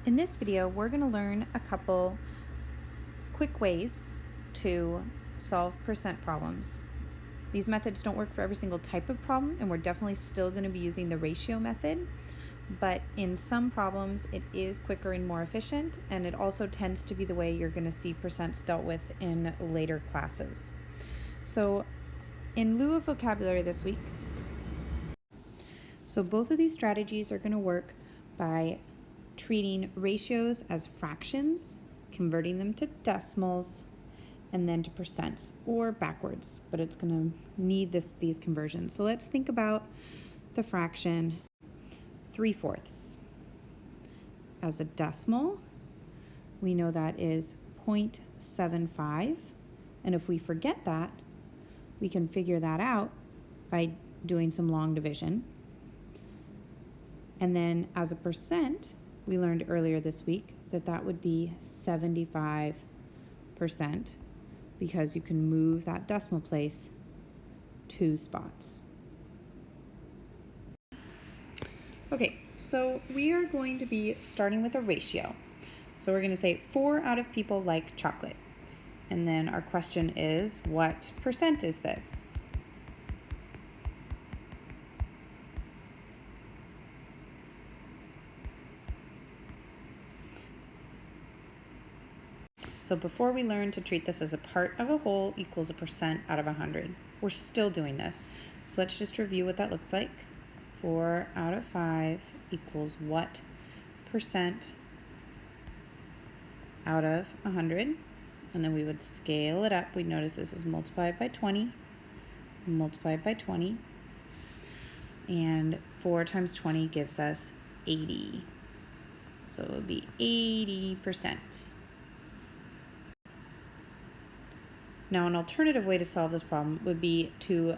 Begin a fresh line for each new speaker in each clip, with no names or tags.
In this video, we're going to learn a couple quick ways to solve percent problems. These methods don't work for every single type of problem, and we're definitely still going to be using the ratio method, but in some problems it is quicker and more efficient, and it also tends to be the way you're going to see percents dealt with in later classes. So in lieu of vocabulary this week, both of these strategies are going to work by treating ratios as fractions, converting them to decimals, and then to percents, or backwards, but it's going to need these conversions. So let's think about the fraction 3/4. As a decimal, we know that is 0.75, and if we forget that, we can figure that out by doing some long division. And then as a percent, we learned earlier this week that that would be 75%, because you can move that decimal place 2 spots. Okay, so we are going to be starting with a ratio. So we're going to say 4 out of people like chocolate. And then our question is, what percent is this? So before we learn to treat this as a part of a whole equals a percent out of 100, we're still doing this. So let's just review what that looks like. 4 out of 5 equals what percent out of 100? And then we would scale it up. We'd notice this is multiplied by 20, multiplied by 20, and 4 times 20 gives us 80. So it would be 80%. Now, an alternative way to solve this problem would be to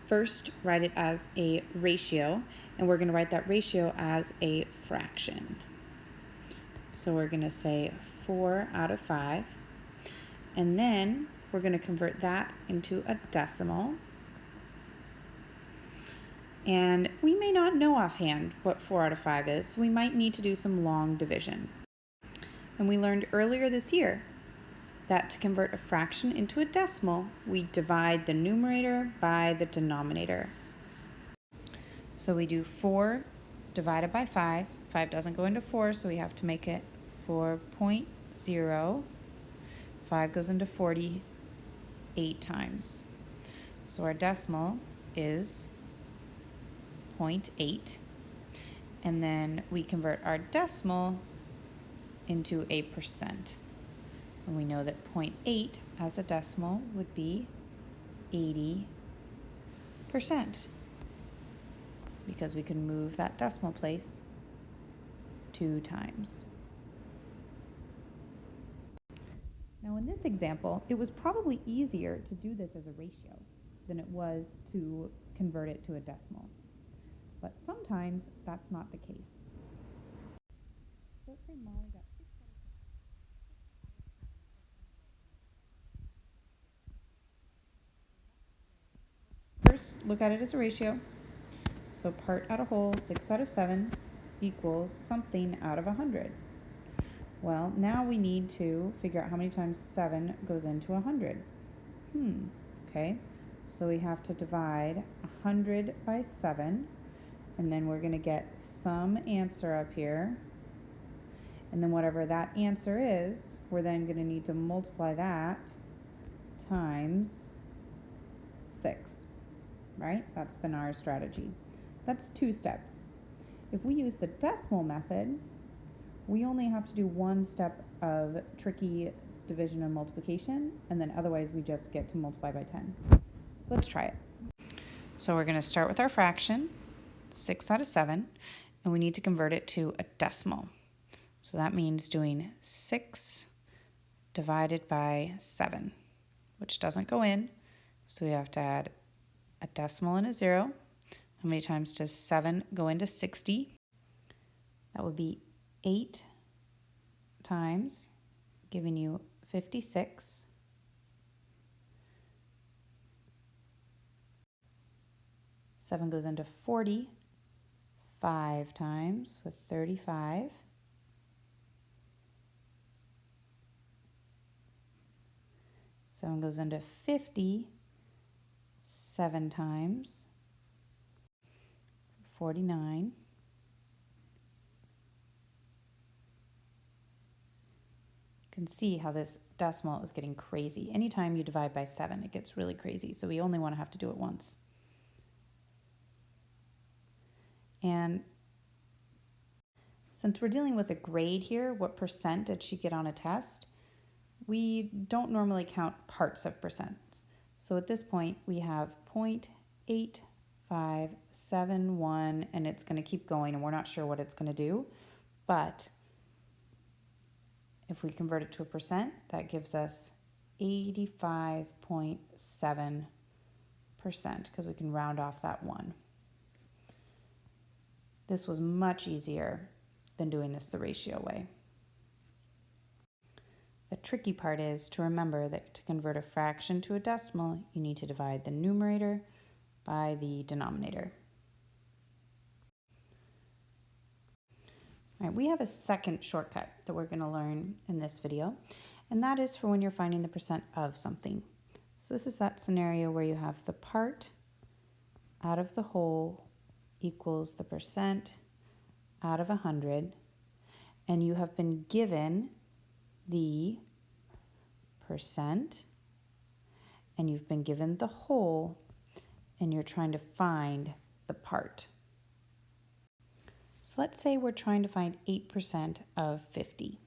first write it as a ratio, and we're going to write that ratio as a fraction. So we're going to say 4 out of 5, and then we're going to convert that into a decimal. And we may not know offhand what 4 out of 5 is, so we might need to do some long division. And we learned earlier this year that to convert a fraction into a decimal, we divide the numerator by the denominator. So we do 4 divided by 5. 5 doesn't go into 4, so we have to make it 4.0. 5 goes into 40 8 times. So our decimal is 0.8. And then we convert our decimal into a percent. And we know that 0.8 as a decimal would be 80%, because we can move that decimal place 2 times. Now in this example, it was probably easier to do this as a ratio than it was to convert it to a decimal. But sometimes that's not the case. Let's say Molly got 6 out of 7. First, look at it as a ratio. So part out of whole, 6 out of 7 equals something out of 100. Well, now we need to figure out how many times 7 goes into 100. Okay, so we have to divide 100 by 7, and then we're going to get some answer up here. And then whatever that answer is, we're then going to need to multiply that times 6, right? That's been our strategy. That's 2 steps. If we use the decimal method, we only have to do 1 step of tricky division and multiplication, and then otherwise we just get to multiply by 10. So let's try it. So we're going to start with our fraction, 6 out of 7, and we need to convert it to a decimal. So that means doing 6 divided by 7, which doesn't go in, so we have to add a decimal and a 0. How many times does 7 go into 60? That would be 8 times, giving you 56. 7 goes into 40 5 times with 35. 7 goes into 50 7 times. 49. You can see how this decimal is getting crazy. Anytime you divide by 7, it gets really crazy. So we only want to have to do it once. And since we're dealing with a grade here, what percent did she get on a test? We don't normally count parts of percents. So at this point, we have 0.8571, and it's going to keep going, and we're not sure what it's going to do. But if we convert it to a percent, that gives us 85.7%, because we can round off that 1. This was much easier than doing this the ratio way. The tricky part is to remember that to convert a fraction to a decimal, you need to divide the numerator by the denominator. All right, we have a second shortcut that we're going to learn in this video, and that is for when you're finding the percent of something. So this is that scenario where you have the part out of the whole equals the percent out of 100, and you have been given the percent, and you've been given the whole, and you're trying to find the part. So let's say we're trying to find 8% of 50.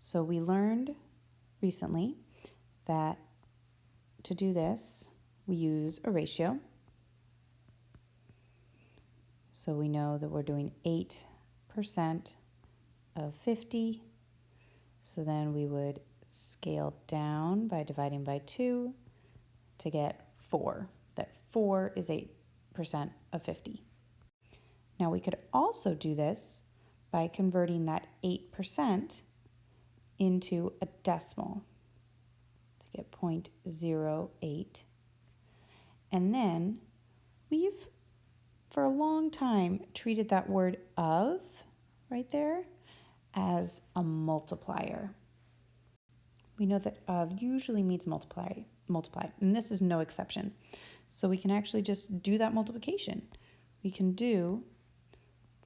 So we learned recently that to do this, we use a ratio. So we know that we're doing 8% of 50. So then we would scale down by dividing by 2 to get 4. That 4 is 8% of 50. Now we could also do this by converting that 8% into a decimal to get 0.08. And then we've, for a long time, treated that word of right there as a multiplier. We know that of usually means multiply, and this is no exception. So we can actually just do that multiplication. We can do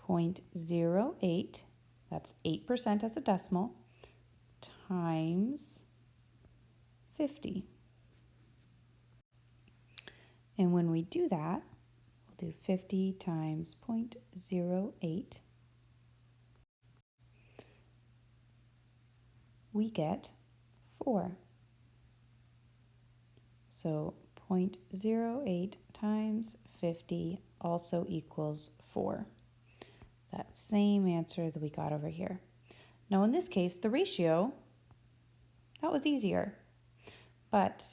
0.08, that's 8% as a decimal, times 50. And when we do that, we'll do 50 times 0.08. We get 4. So 0.08 times 50 also equals 4. That same answer that we got over here. Now in this case, the ratio, that was easier. But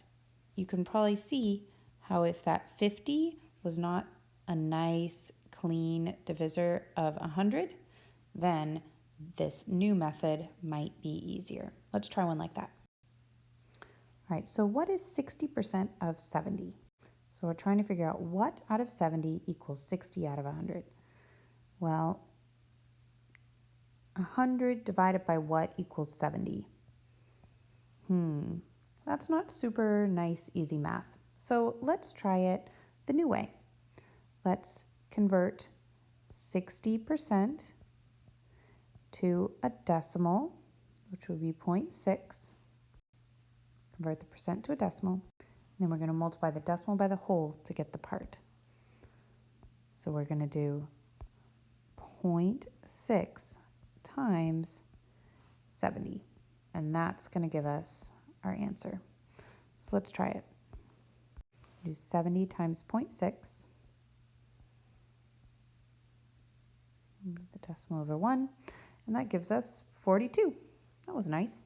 you can probably see how if that 50 was not a nice, clean divisor of 100, then this new method might be easier. Let's try one like that. All right, so what is 60% of 70? So we're trying to figure out what out of 70 equals 60 out of 100. Well, 100 divided by what equals 70? That's not super nice, easy math. So let's try it the new way. Let's convert 60% to a decimal, which would be 0.6. Convert the percent to a decimal. And then we're going to multiply the decimal by the whole to get the part. So we're going to do 0.6 times 70. And that's going to give us our answer. So let's try it. Do 70 times 0.6. Move the decimal over 1. And that gives us 42. That was nice.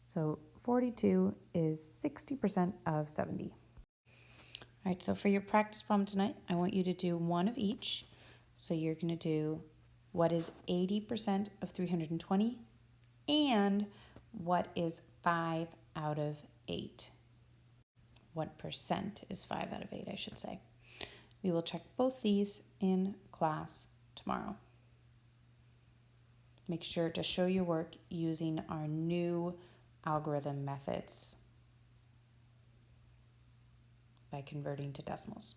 So 42 is 60% of 70. All right, so for your practice problem tonight, I want you to do one of each. So you're going to do what is 80% of 320 and what is 5 out of 8. What percent is 5 out of 8, I should say. We will check both these in class tomorrow. Make sure to show your work using our new algorithm methods by converting to decimals.